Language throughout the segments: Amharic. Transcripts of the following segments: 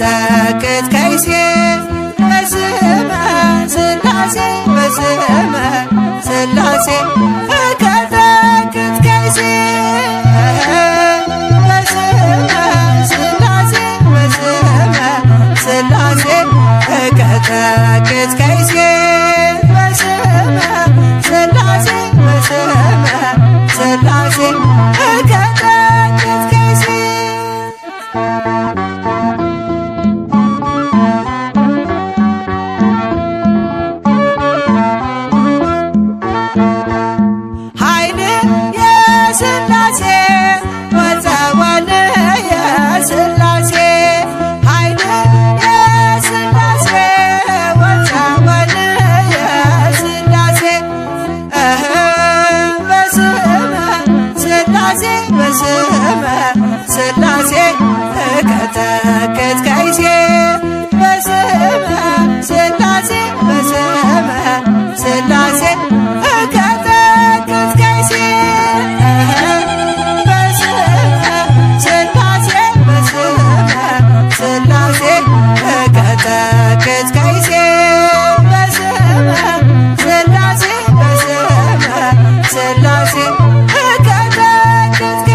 እቀጠቅጥ ከይሴ በስመ ሥላሴ በስመ ሥላሴ እቀጠቅጥ ከይሴ በስመ ሥላሴ በስመ ሥላሴ እቀጠቅጥ ከይሴ በስመ ሥላሴ በስመ ሥላሴ እቀጠቅጥ ከይሴ ሥላሴ እቀጠቅጥ ከይሴ በስመ ሥላሴ በስመ ሥላሴ እቀጠቅጥ ከይሴ በስመ ሥላሴ በስመ ሥላሴ እቀጠቅጥ ከይሴ በስመ ሥላሴ በስመ ሥላሴ እቀጠቅጥ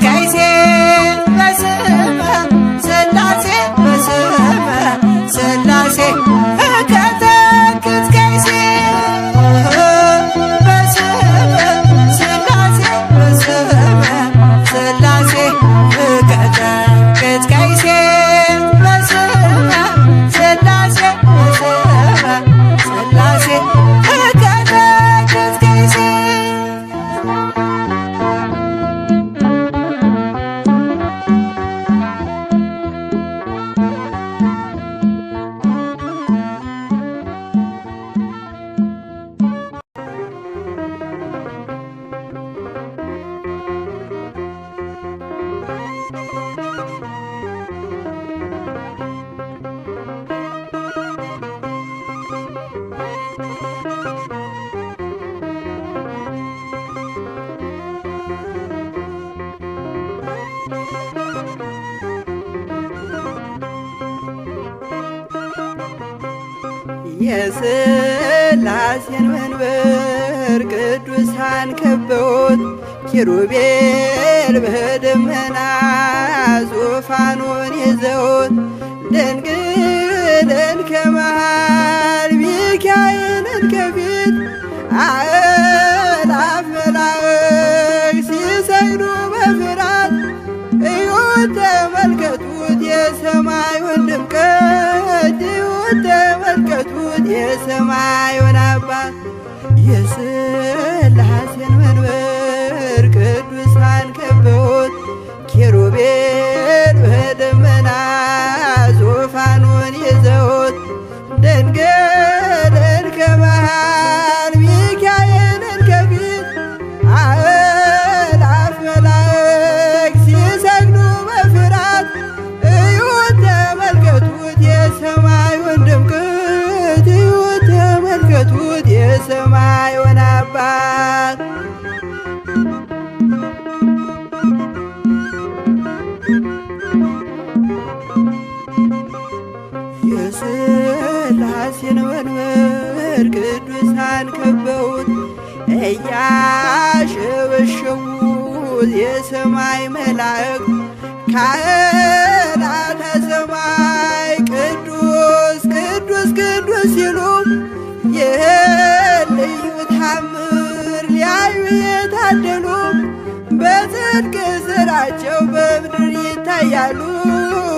ከይሴ በስመ ሥላሴ በስመ ሥላሴ እቀጠቅጥ ከይሴ በስመ ሥላሴ በስመ ሥላሴ እቀጠቅጥ ከይሴ በስመ ሥላሴ በስመ ሥላሴ እቀጠቅጥ ከይሴ የሥላሴን መንበር ቅዱሳን ከበውት ኪሩቤል በደመና ዙፋኑን ይዘውት ድንግልን ከመሃል ሚካኤልን ከፊት አእላፍ መላእክት ሲሰግዱ በፍርሃት እዩት ተመልከቱት የሰማዩን ድምቀት እዩት ተመልከቱት የሰማዩን አባት የሥላሴን መንበር ቅዱሳን ከበውት ኪሩቤል በደመና ዙፋኑን ይዘውት ድንግልን ከመሃል ሚካኤልን ከፊት አእላፍ መላእክት ሲሰግዱ በፍርሃት እዩት ተመልከቱት የሰማዩን ድምቀት እዩት ተመልከቱት የሰማዩን አባት የሥላሴን መንበር ቅዱሳን ከበውት እያሸበሸቡት የሰማይ መላእክት ካህናተ ሰማይ ቅዱስ ቅዱስ ቅዱስ ሲሉ ይህን ልዩ ታምር ሊያዩ የታደሉ በጽድቅ ሥራቸው በምድር ይታያሉ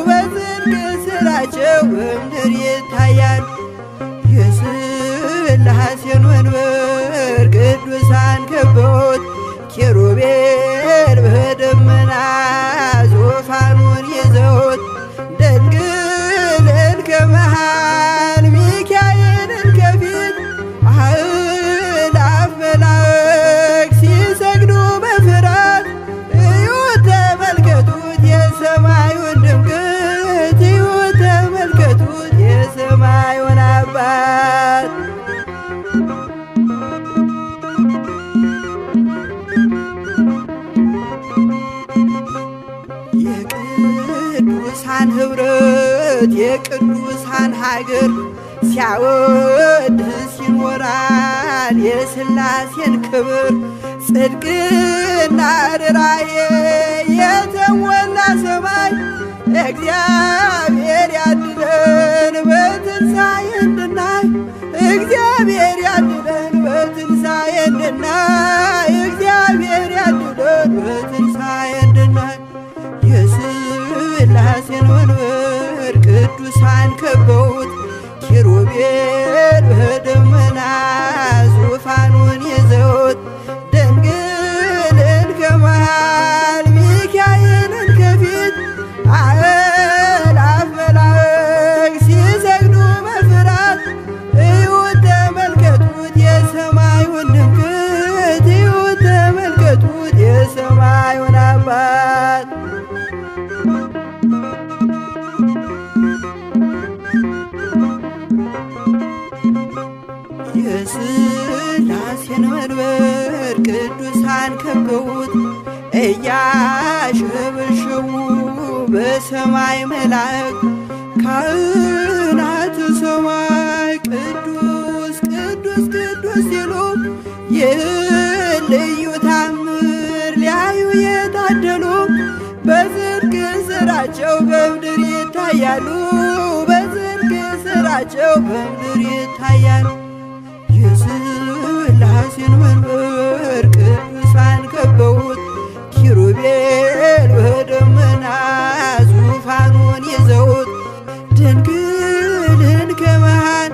በጽድቅ ሥራቸው በምድር ይታያሉ። የሥላሴን መንበር ቅዱሳን ከበውት ኪሩቤል በደመና ዙፋኑ የቅዱሳን ሀገር ሲያወድስ ይኖራል የሥላሴን ክብር። ጽድቅና ርራዬ የተሞላ ሰማይ እግዚአብሔር ያድለን በትንሣኤ እንድናይ። እግዚአብሔር ያድለን በትንሣኤ እንድናይ። እግዚአብሔር ያድለን በትንሣኤ እንድናይ። የሥላሴን መንበር ቅዱሳን ከበውት ኪሩቤል በደመና ዙፋኑን ይዘውት ድንግልን ከመሃል ሚካኤልን ከፊት አእላፍ መላእክት ሲሰግዱ በፍርሃት እዩት ተመልከቱት የሰማዩን ድምቀት። እዩት ተመልከቱት የሰማዩን አባት። የሥላሴን መንበር ቅዱሳን ከበውት እያሸበሸቡ በሰማይ መላእክት ካህናተ ሰማይ ቅዱስ ቅዱስ ቅዱስ ሲሉ ይህን ልዩ ታምር ሊያዩ የታደሉ በጽድቅ ሥራቸው በምድር ይታያሉ። በጽድቅ ሥራቸው በምድር ይታያሉ። የሥላሴን መንበር ቅዱሳን ከበውት ኪሩቤል በደመና ዙፋኑን ይዘውት ድንግልን ከመሃል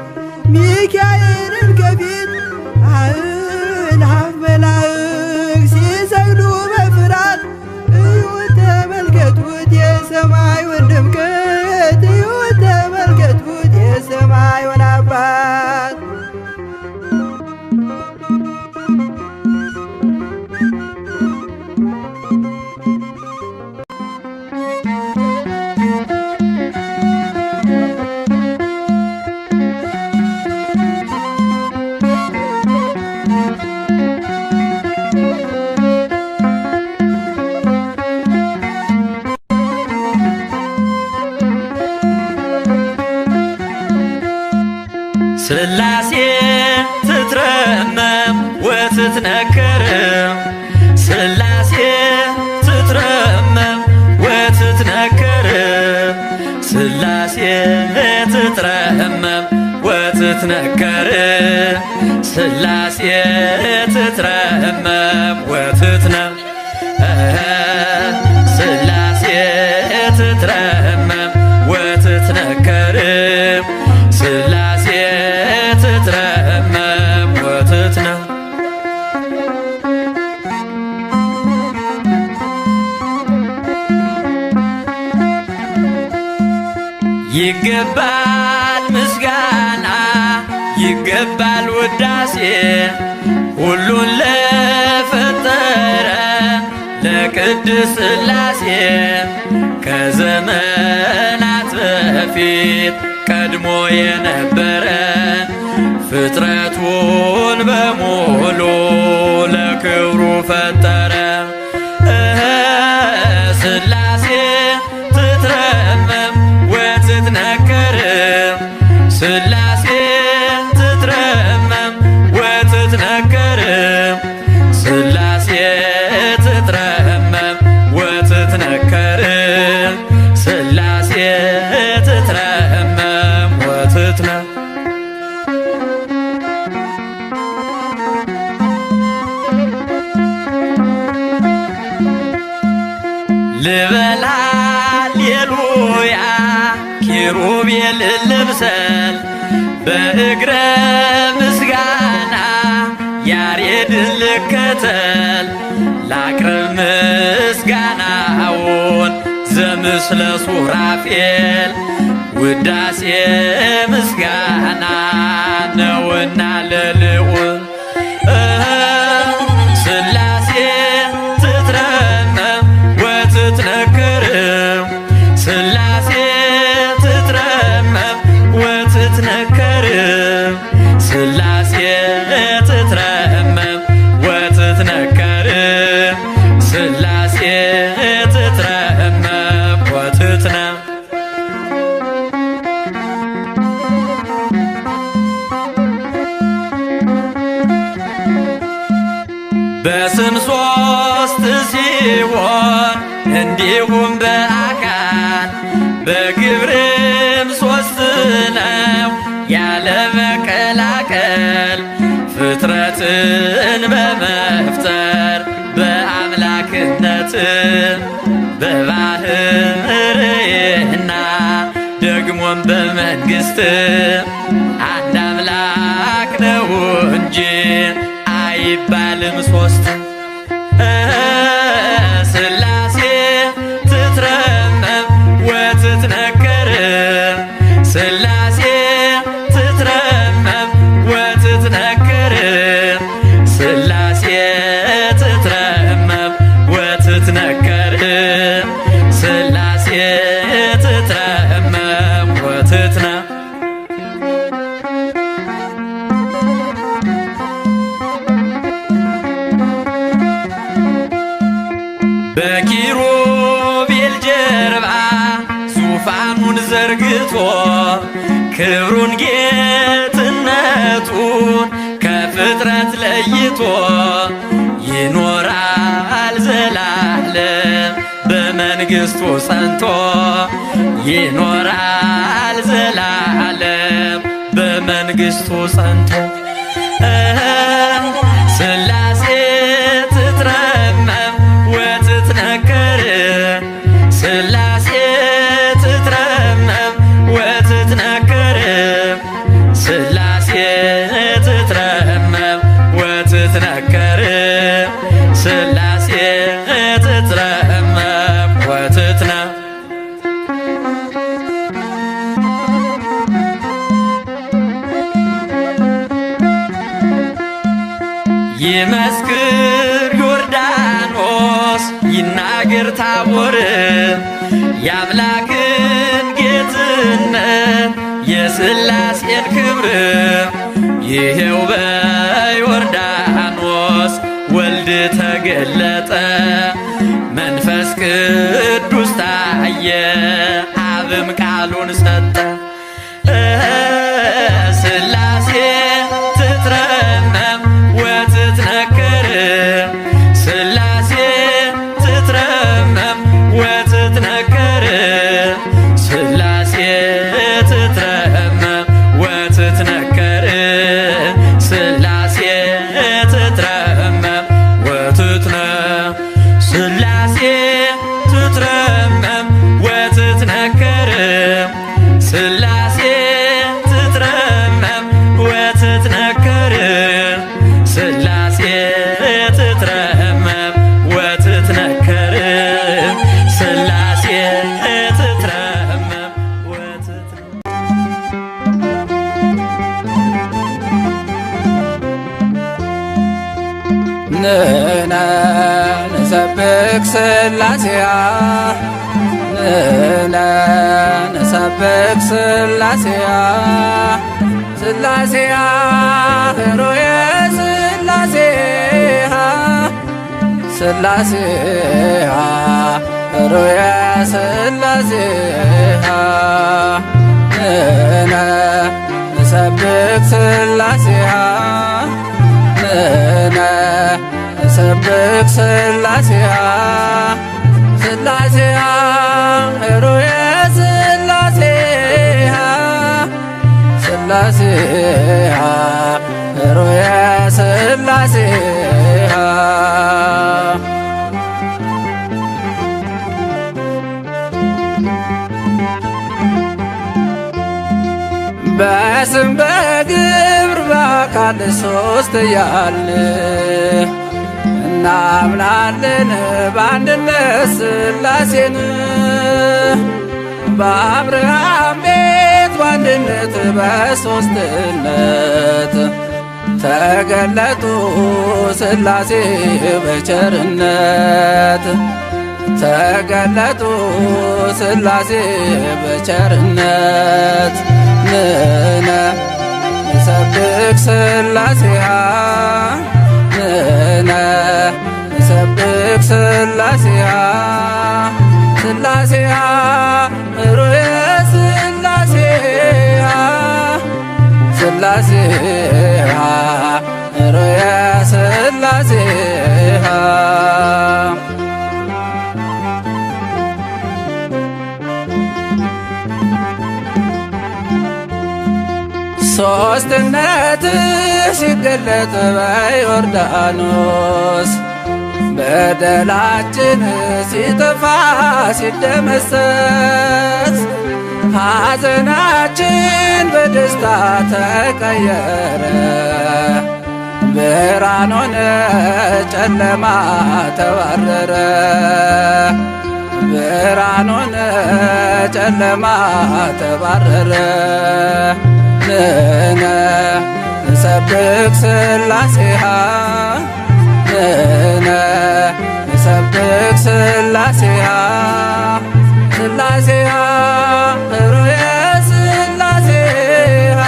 ሚካኤልን ከፊት አእላፍ መላእክት ሲሰግዱ በፍርሃት እዩት ተመልከቱት የሰማዩን ድምቀት። እዩት ተመልከቱት የሰማዩን አባት። ሥላሴ ትትረመም ወትትነከር። ሥላሴ ትትረመም ወትትነከር። ሥላሴ ትትረመም ወትትነከር። ሥላሴ ትትረመም ወትትነከር። ሥላሴ ትትረመም ወትትነከር። ሥላሴ ትትረመም ወትትነከር። ይገባል ምስጋና ይገባል ውዳሴ ሁሉን ለፈጠረ ለቅድስት ሥላሴ ከዘመናት በፊት ቀድሞ የነበረ ፍጥረቱን በሙሉ ለክብሩ ፈጠረ። ሥላሴ ትትረመም ወትትነከር። ሥላሴ ትትረመም ወትትነከር። ሥላሴ ትትረመም ወትትነከር። ሥላሴ ትትረመም ወትትነከር። ልበል ሃሌሉያ ኪሩቤል ልብሰል በእግረ ምስጋና ያሬድን ልከተል ላቅርብ ምስጋናውን ዘምስለ ሱራፌል ውዳሴ ምስጋና ነውና ለልዑል። ሥላሴ ትትረመም ወትትነከር። ሥላሴ ትትረመም ወትትነከር። ሥላሴ ትትረመም ወትትነከር። ሥላሴ ትትረመም ወትትነከር። በስም ሶስት ሲሆን እንዲሁም በአካል በግብርም ሶስት ነው ያለ መቀላቀል ፍጥረትን በመፍጠር በአምላክነት በባህርይና ደግሞም በመንግሥት አንድ አምላክ ነው እንጂ አይባልም ሶስት። ሥላሴ ትትረመም ወትትነከር ሥላሴ ትትረመም ወትትነከር ሥላሴ ትትረመም ወትትነከር ሥላሴ ትትረመም ወትትነ በኪሩቤል ጀርባ ዙፋኑን ዘርግቶ ክብሩን ጌትነቱን ከፍጥረት ለይቶ ይኖራል ዘላለም በመንግሥቱ ጸንቶ ይኖራል ዘላለም በመንግሥቱ ጸንቶ ሥላሴ ትትረመም ወትትነከር ሥላሴ ትትረመም ወትትነከር ሥላሴ ትትረመም ወትትነከር ሥላሴ ትትረመም ወትትነ ይመስክር ዮርዳኖስ ይናገር ታቦር የአምላክን ጌትነት የሥላሴን ክብር ይሄው በዮርዳኖስ ወልድ ተገለጠ መንፈስ ቅዱስ ታየ አብም ቃሉን ሰጠ ሥላሴ ትትረመም ወትትነከር ሥላሴ ትትረመም ወትትነከር ሥላሴ ትትረመም ወትትነከር ሥላሴ ትትረመም ወትትነ ሥላሴ ትትረመም ወትትነከር ሥላሴ ትትረመም ወትትነከር ሥላሴ ትትረመም ወትትነከር ሥላሴ ትትረመም ንሕነ ንሰብክ ሥላሴያ ንሕነ ንሰብክ ሥላሴያ ሥላሴያ ኅሩየ ሥላሴያ ሥላሴያ ኅሩየ ሥላሴያ ንሕነ ንሰብክ ሥላሴያ ንሕነ ንሰብክ ሥላሴያ ሥላሴያ ኅሩየ ሥላሴያ ሥላሴያ ኅሩየ ሥላሴያ በስም በግብር በአካል ሦስት እያልን እናምናለን በአንድነት ሥላሴን በአብርሃም ቤት በአንድነት በሦስትነት ተገለጡ ሥላሴ በቸርነት ተገለጡ ሥላሴ በቸርነት ንሕነ ንሰብክ ሥላሴያ ንሕነ ንሰብክ ሥላሴያ ሥላሴያ ኅሩየ ሥላሴያ ሥላሴያ ኅሩየ ሥላሴያ ሥላሴሃ ሦስትነት ሲገለጥ በዮርዳኖስ በደላችን ሲጠፋ ሲደመሰስ ሐዘናችን በደስታ ተቀየረ። ብርሃን ሆነ ጨለማ ተባረረ። ብርሃን ሆነ ጨለማ ተባረረ። ንሕነ ንሰብክ ሥላሴሃ ንሕነ ንሰብክ ሥላሴሃ ሥላሴሃ ኅሩየ ሥላሴሃ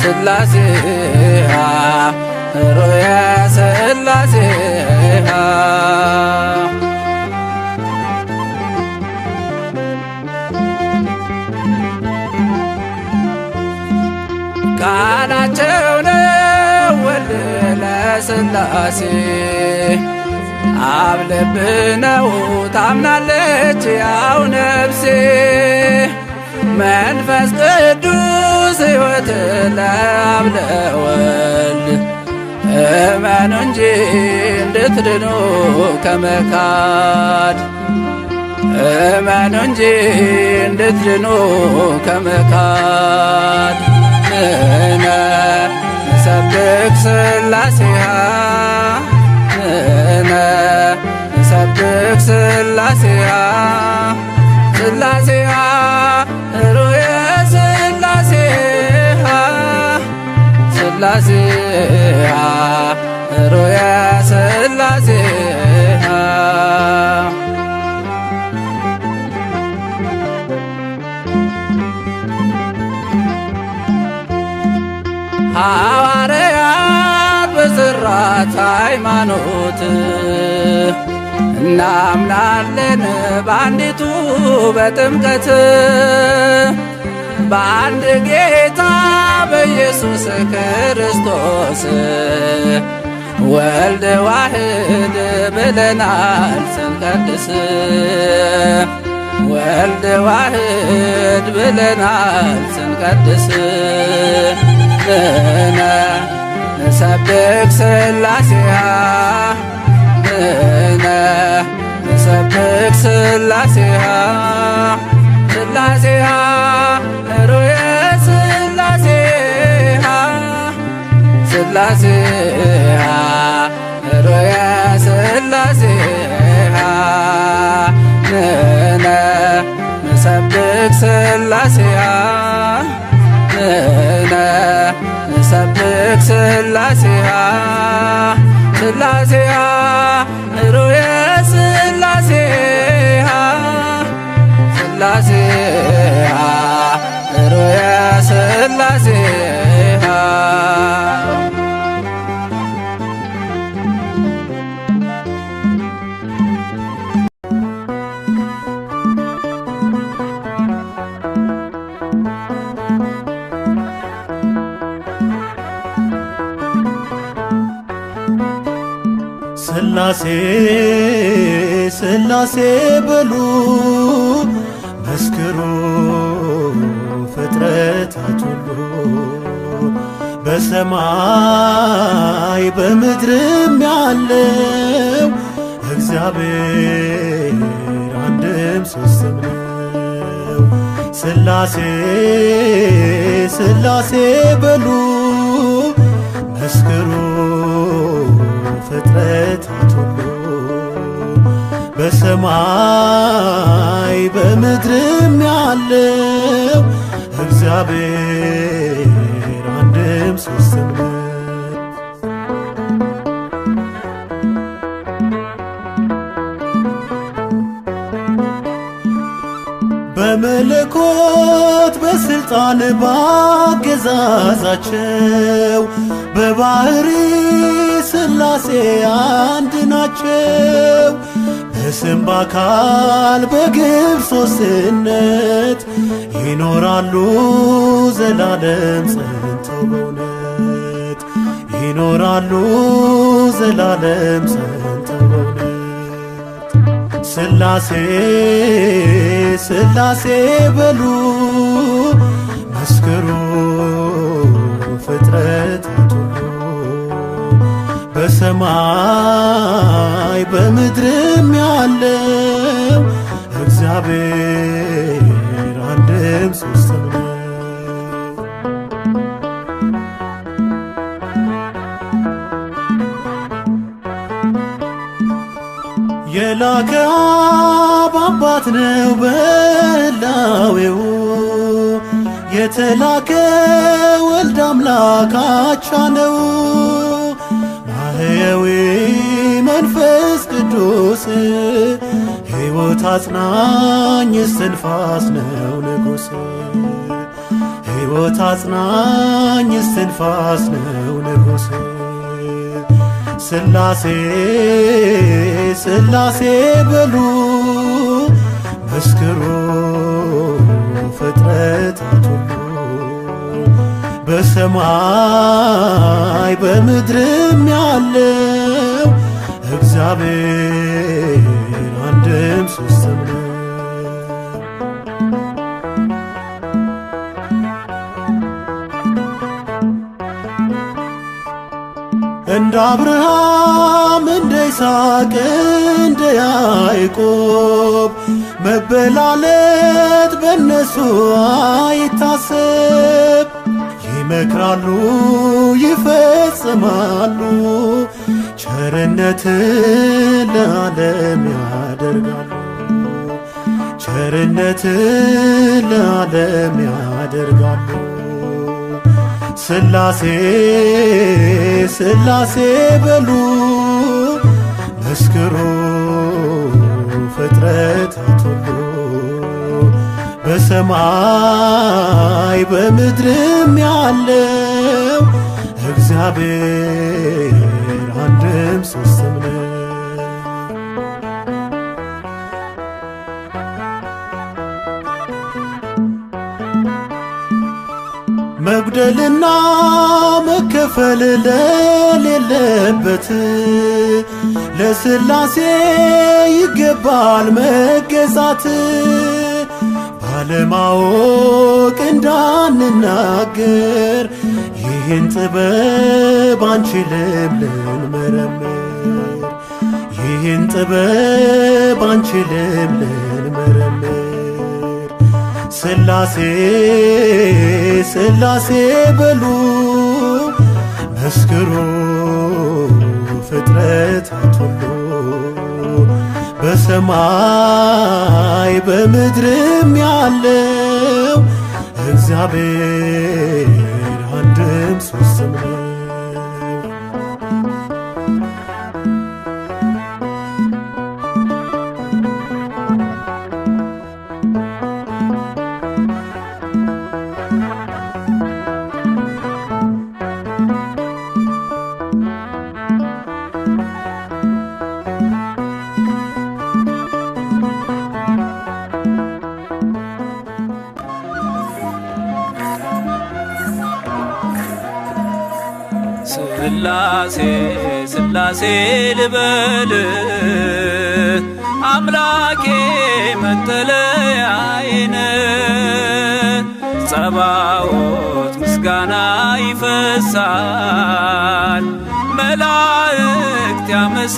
ሥላሴሃ ኅሩየ ሥላሴሃ ቃላቸው ነው ወልድ ለሥላሴ አብ ልብ ነው ታምናለች ያው ነፍሴ መንፈስ ቅዱስ ሕይወት ለአብ ለወልድ እመኑ እንጂ እንድትድኑ ከመካድ እመኑ እንጂ እንድትድኑ ከመካድ ንሕነ ንሰብክ ሥላሴሃ ንሕነ ንሰብክ ሥላሴሃ ሥላሴሃ ኅሩየ ሥላሴሃ ሥላሴሃ ኅሩየ ሥላሴሃ ሐዋርያት በዘራት ሃይማኖት እናምናለን በአንዲቱ በጥምቀት በአንድ ጌታ በኢየሱስ ክርስቶስ ወልድ ዋሕድ ብለናል ስንቀድስ ወልድ ዋሕድ ብለናል ስንቀድስ ንሕነ ንሰብክ ሥላሴሃ ንሕነ ንሰብክ ሥላሴሃ ሥላሴሃ ኅሩየ ሥላሴሃ ሥላሴሃ ኅሩየ ሥላሴሃ ንሕነ ንሰብክ ሥላሴሃ ንሕነ ንሰብክ ሥላሴሃ ሥላሴሃ ኅሩየ ሥላሴሃ ሥላሴሃ ኅሩየ ሥላሴሃ ሥላሴ ሥላሴ በሉ መስክሩ ፍጥረታት ሁሉ በሰማይ በምድርም ያለው እግዚአብሔር አንድም ሦስትም ነው። ሥላሴ ሥላሴ በሉ መስክሩ ፍጥረታት ሁሉ በሰማይ በምድርም ያለው እግዚአብሔር አንድም ሦስትም ነው። በመለኮት በሥልጣን ባገዛዛቸው በባሕሪ ሥላሴ አንድ ናቸው። በስም በአካል በግብር ሦስትነት ይኖራሉ ዘላለም ጸንተው በእውነት ይኖራሉ ዘላለም ጸንተው በእውነት። ሥላሴ ሥላሴ በሉ መስክሩ ፍጥረታት ሁሉ በሰማይ በምድርም ያለው እግዚአብሔር አንድም ሦስትም ነው። የላከ አብ አባት ነው በሕላዌው የተላከ ወልድ አምላክ አቻ ነው። ማህየዊ መንፈስ ቅዱስ ሕይወት አጽናኝ እስትንፋስ ነው ንጉሥ። ሕይወት አጽናኝ እስትንፋስ ነው ንጉሥ። ሥላሴ ሥላሴ በሉ መስክሩ ፍጥረታት ሁሉ በሰማይ በምድርም ያለው እግዚአብሔር አንድም ሦስትም ነው። እንደ አብርሃም እንደ ይስሐቅ እንደ ያዕቆብ መበላለት በእነሱ አይታሰብ። ይመክራሉ ይፈጽማሉ ቸርነትን ለዓለም ያደርጋሉ። ቸርነትን ለዓለም ያደርጋሉ። ሥላሴ ሥላሴ በሉ መስክሩ ፍጥረታት ሁሉ በሰማይ በምድርም ያለው እግዚአብሔር አንድም ሦስትም ነው። መጉደልና መከፈል ለሌለበት ለሥላሴ ይገባል መገዛት። ባለማወቅ እንዳንናገር ይህን ጥበብ አንችልም ልንመረምር። ይህን ጥበብ አንችልም ልንመረምር። ሥላሴ ሥላሴ በሉ መስክሩ ፍጥረታት ሁሉ በሰማይ በምድርም ያለው እግዚአብሔር አንድም ሦስትም ነው። ሥላሴ ሥላሴ ልበል አምላኬ መጠለያዬን ጸባዖት ምስጋና ይፈሳል መላእክት ያመሰግኑሃል።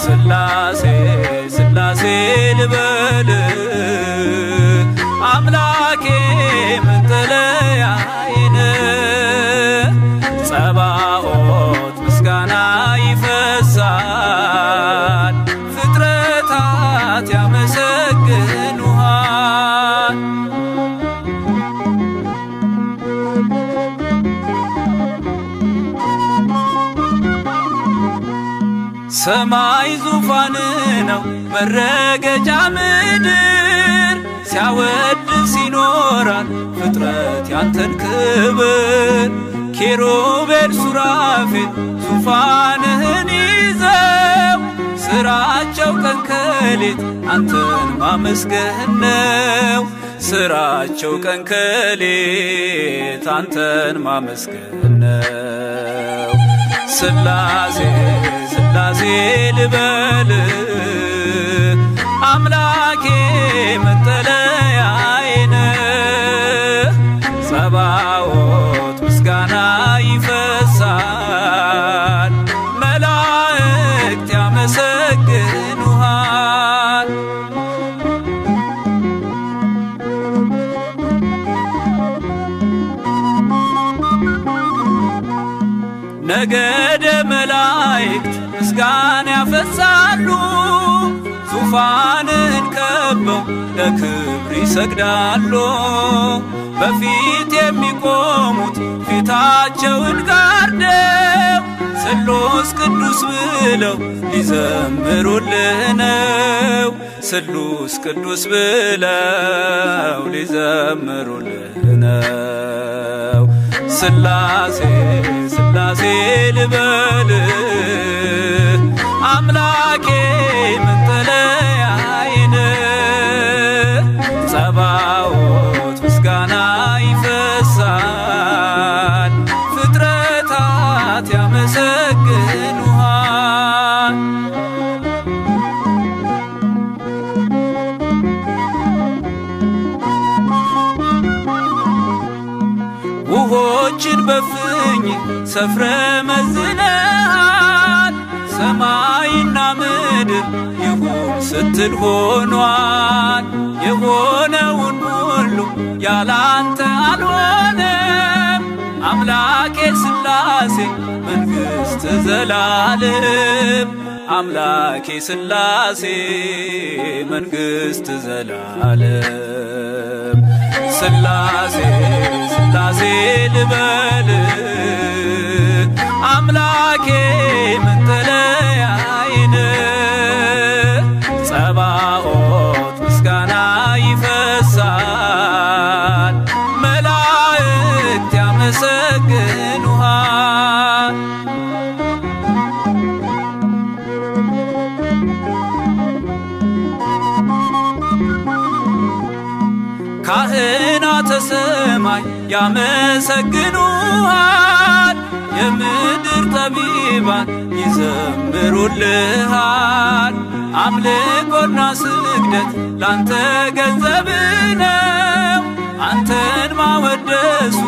ሥላሴ ሥላሴ ልበል አምላኬ መጠለያዬን ጸባዖት ምስጋና ይፈሳል ፍጥረታት ያመሰግኑሃል። ሰማይ ዙፋን ነው መረገጫ ምድር ሲያወድስ ይኖራል ፍጥረት ያንተን ክብር። ኪሩቤል ሱራፌል ዙፋንህን ይዘው ሥራቸው ቀን ከሌት አንተን ማመስገን ነው። ስራቸው ቀን ከሌት አንተን ማመስገን ነው። ስላሴ ስላሴ ልበል አምላኬ መጠለያዬ ነህ። ጸባዖት ምስጋና ይፈሳል መላእክት ያመሰግኑሃል። ነገደ መላእክት ምስጋና ያፈሳሉ ዙፋንን ከበው ለክብር ይሰግዳሉ። በፊት የሚቆሙት ፊታቸውን ጋርደው ስሉስ ቅዱስ ብለው ሊዘምሩልህ ነው። ስሉስ ቅዱስ ብለው ሊዘምሩልህ ነው። ስላሴ ስላሴ ልበል አምላኬ መጠለያዬ ነህ። ጸባዖት ምስጋና ይፈሳል ፍጥረታት ያመሰግኑሃል። ውሆችን በፍኝ ሰፍረ መዝነሃል። ሰማይና ምድር ይሁን ስትል ሆኗል። የሆነውን ሁሉ ያላንተ አልሆነም። አምላኬ ስላሴ መንግሥት ዘላለም አምላኬ ስላሴ መንግሥት ዘላለም። ስላሴ ስላሴ ልበል አምላኬ መጠለያዬ ነህ። ጸባዖት ምስጋና ይፈሳል መላእክት ያመሰግኑሃል። ካህናተ ሰማይ ያመሰግኑሃል። የምድር ጠቢባን ይዘምሩልሃል። አምልኮና ስግደት ላንተ ገንዘብ ነው። አንተን ማወደሱ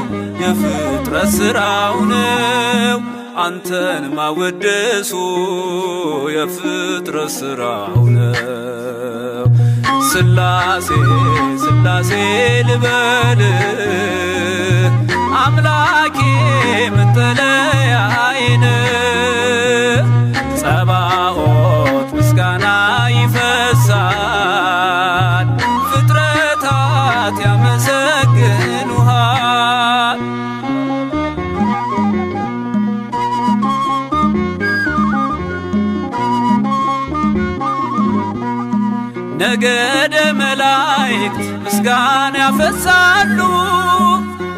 የፍጥረት ሥራው ነው። አንተን ማወደሱ የፍጥረት ሥራው ነው። ስላሴ ስላሴ ልበል አምላኬ መጠለያዬ ነህ። ጸባዖት ምስጋና ይፈሳል ፍጥረታት ያመሰግኑሃል። ነገደ መላእክት ምስጋና ያፈሳሉ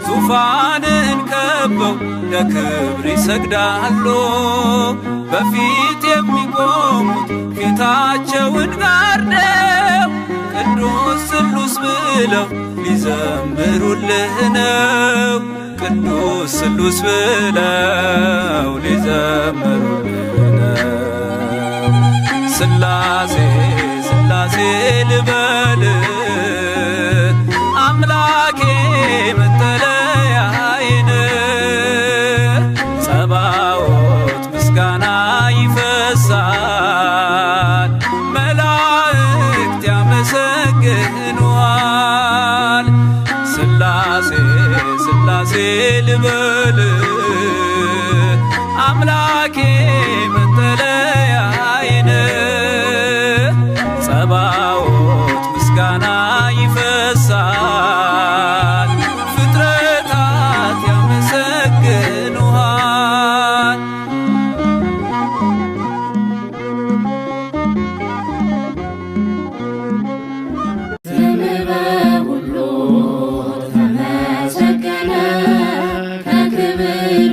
ዙፋንን ከበው ለክብር ይሰግዳሉ። በፊት የሚቆሙት ፊታቸውን ጋርደው ቅዱስ ስሉስ ብለው ሊዘምሩልህ ነው። ቅዱስ ስሉስ ብለው ሊዘምሩልህ ነው። ስላሴ ስላሴ ልበል አምላኬ መጠለያዬ ነህ። ጸባዖት ምስጋና ይፈሳል መላእክት ያመሰግኑሃል። ስላሴ ስላሴ ልበል አምላኬ መጠለያዬ ነህ። ጸባዖት ምስጋና ይፈሳል ፍጥረታት ያመሰግኑሃል። ስምህ በሁሉ ተመሰገነ ከክብር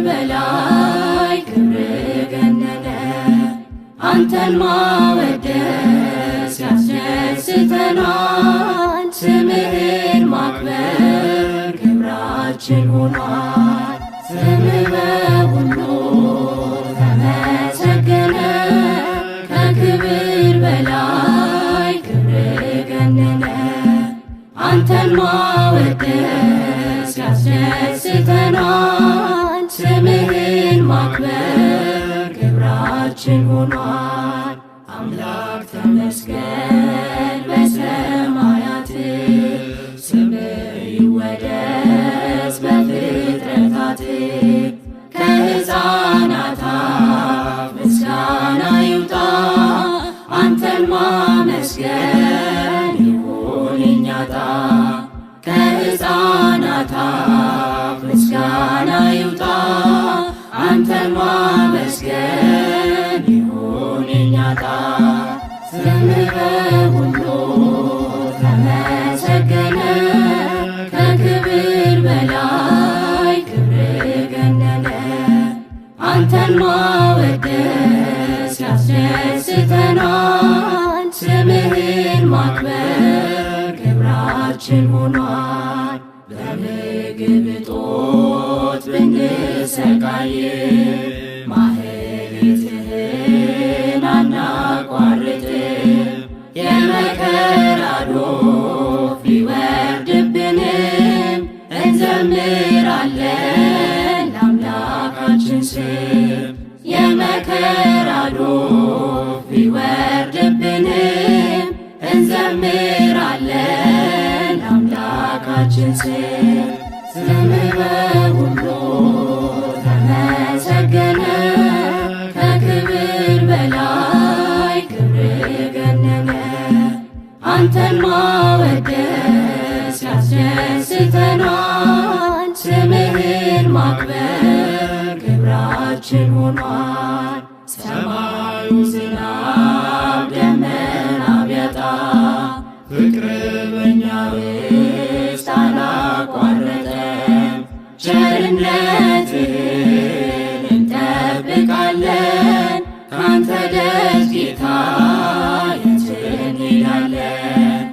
በላይ ክብር ገነነ። አንተን ማወደስ ያስደስተናል ስምህን ክብራችን ሆኗል። ስምህ በሁሉ ተመሰገነ፣ ከክብር በላይ ክብር ገነነ። አንተን ማወደስ ያስደስተናል፣ ስምህን ማክበር ክብራችን ሆኗል። አምላክ ተመስገን በሰማያት፣ ስምህ ይወደስ በፍጥረታት። ከሕፃናት አፍ ምስጋና ይውጣ፣ አንተን ማመስገን ይሁን የኛ ዕጣ። ከሕፃናት አፍ ምስጋና ይውጣ፣ አንተን ማመስገን ይሁን የኛ ዕጣ። ስምህ በሁሉ ተመሰገነ፣ ከክብር በላይ ክብር ገነነ። አንተን ማወደስ ያስደስተናል፣ ስምህን ማክበር ክብራችን ሆኗል። በምግብ እጦት ብንሰቃይ ማህሌትህን አናቋርጥም። የመከራ ዶፍ ቢወርድብንም እንዘምራለን ለአምላካችን ስም። የመከራ ዶፍ ቢወርድብንም እንዘምራለን ለአምላካችን ስም። ስምህ በሁሉ ተመሰገነ፣ ከክብር በላይ ክብር ገነነ። አንተን ማወደስ ያስደስተናል፣ ስምህን ማክበር ክብራችን ሆኗል። ሰማዩ ዝናብ ደመና ቢያጣ፣ ፍቅር በእኛ ውስጥ አላቋረጠም። ቸርነትህን እንጠብቃለን፣ ካንተ ደጅ ጌታ የት እንሄዳለን?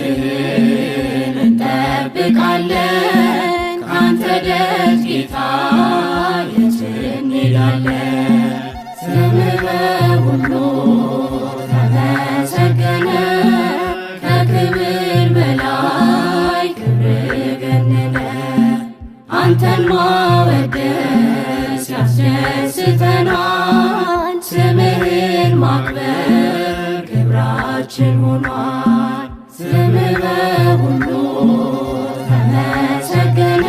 ቸርነትህን እንጠብቃለን፣ ካንተ ደጅ ጌታ የት እንሄዳለን? ስምህ በሁሉ ተመሰገነ፣ ከክብር በላይ ክብር ገነነ። አንተን ማወደስ ያስደስተናል፣ ስምህን ማክበር ክብራችን ሆኗል። ስምህ በሁሉ ተመሰገነ፣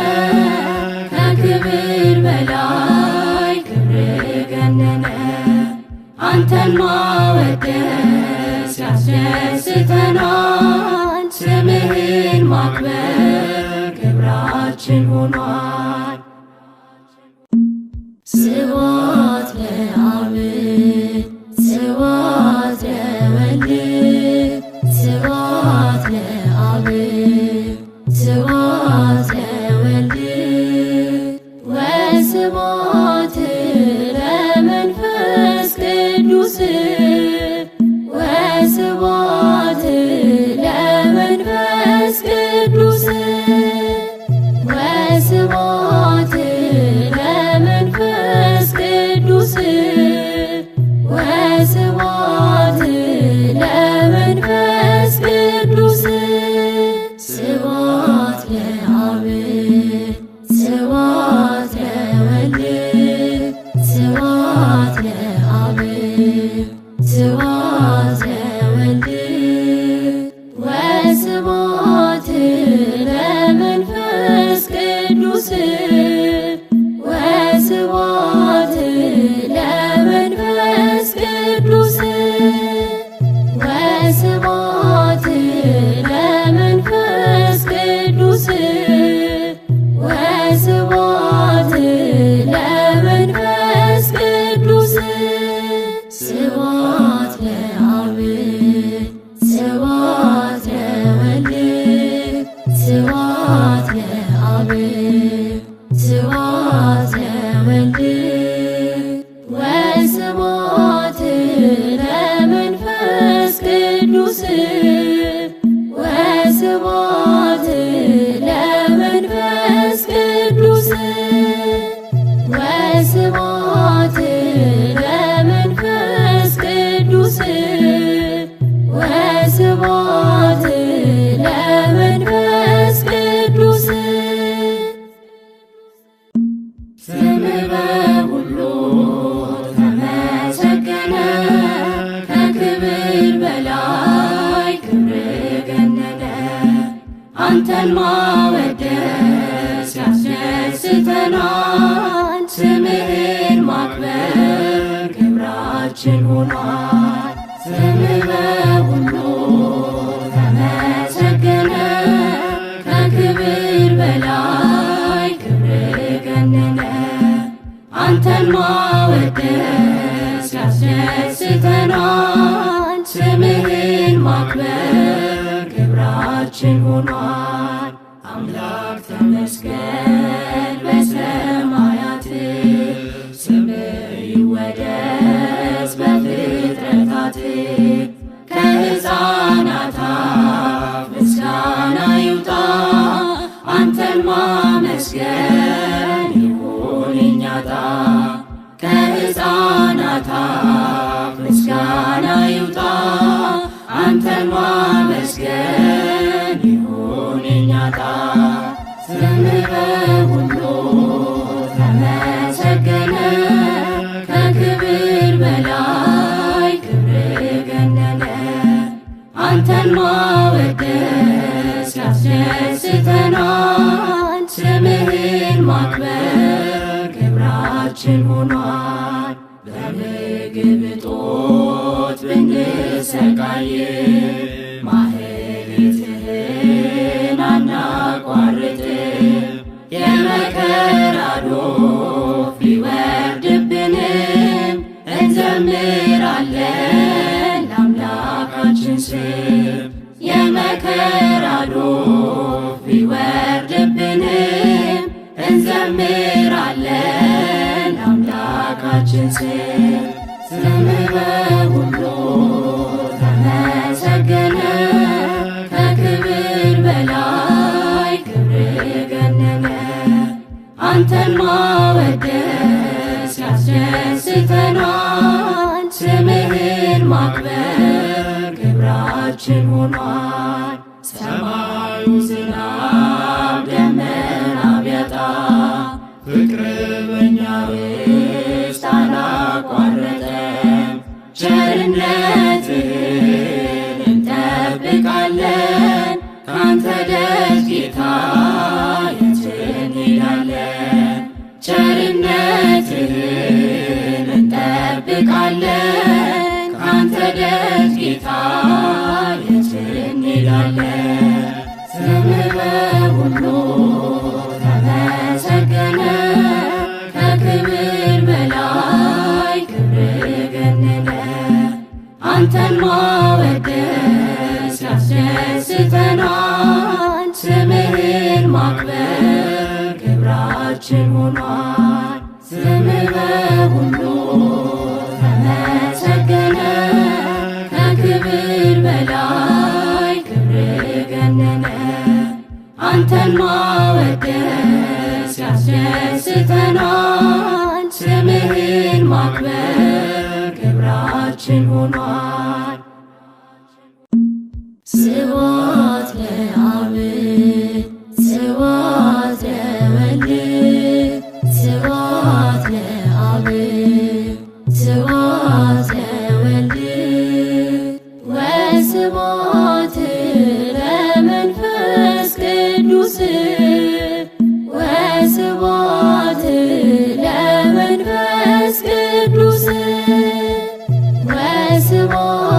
ከክብር በላይ ክብር ገነነ። አንተን ማወደስ ያስደስተናል፣ ስምህን ማክበር ክብራችን ሆኗል። ስብሐት ለአብ ስብሐት ለወልድ ስብሐት ለአብ ስብሐት ለወልድ ወስብሐት ለመንፈስ ቅዱስ ወስብሐት ለመንፈስ ቅዱስ ወስብሐት ለመንፈስ ቅዱስ ወስብሐት ለመንፈስ ቅዱስ ስብሐት ለአብ ስብሐት ለወልድ ስብሐት ለአብ ስብሐት ለወልድ ወስብሐት ለመንፈስ ቅዱስ ወስብሐት ለመንፈስ ቅዱስ ወስብሐት ለመንፈስ ቅዱስ ወስብሐት ለመንፈስ ቅዱስ ስብሐት ለአብ ስብሐት ለወልድ ስብሐት ለአብ ቅዱስ ወስብሐት ለመንፈስ ቅዱስ ወስብሐት ለመንፈስ ቅዱስ ስምህ በሁሉ ተመሰገነ ከክብር በላይ ክብር ገነነ አንተን ማወደስ ያስደስተናል ስምህን ማክበር ክብራችን ሆኗል ስምህ በሁሉ ተመሰገነ ከክብር በላይ ክብር ገነነ አንተን ማወደስ ያስደስተናል ስምህን ማክበር ክብራችን ሆኗል አምላክ ተመስገን በሰማያት ስምህ ይወደስ በፍጥረታት ከሕፃናት አፍ ምስጋና ይውጣ አንተን ማመስገን ይሁን የኛ ዕጣ ከሕፃናት አፍ ምስጋና ይውጣ አንተን ማመስገን ይሁን የኛ ዕጣ ስምህ በሁሉ ተመሰገነ ከክብር በላይ ክብር ገነነ አንተን ማወደስ ያስደስተናል ስምህን ማክበር ክብራችን ሆኗል በምግብ እጦት ብንሰቃይ ማህሌትህን አናቋርጥም የመከራ ዶፍ ቢወርድብንም እንዘምራለን ለአምላካችን ስም የመከራ ዶፍ ቢወርድብንም እንዘምራለን ለአምላካችን ስም ስምህ በሁሉ ተመሰገነ ከክብር በላይ ክብር ገነነ አንተን ማወደስ ያስደስተናል ስምህን ማክበር ክብራችን ሆኗል ሰማዩ ዝናብ ደመና ቢያጣ ፍቅር በእኛ ውስጥ አላቋረጠም ቸርነትህን እንጠብቃለን ካንተ ደጅ ጌታ የት እንሄዳለን ቸርነትህን እንጠብቃለን ካንተ ደጅ ጌታ የት እንሄዳለን ስምህ በሁሉ ተመሰገነ ከክብር በላይ ክብር ገነነ አንተን ማወደስ ያስደስተናል ስምህን ማክበር ክብራችን ሆኗል ስምህ በሁሉ ተመሰገነ ከክብር በላይ ክብር ገነነ አንተን ማወደስ ያስደስተናል ስምህን ማክበር ክብራችን ሆኗል ስብሐት ለአብ ስብሐት ለወልድ ስብሐት ለአብ ስብሐት ለወልድ ወስብሐት ለመንፈስ ቅዱስ ወስብሐት ለመንፈስ ቅዱስ ወስብሐት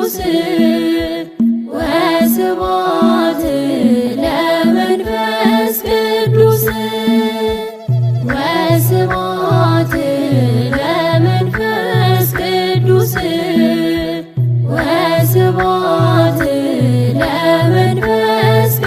ቅዱስ ወስብሐት ለመንፈስ ቅዱስ ወስብሐት ለመንፈስ ቅዱስ ወስብሐት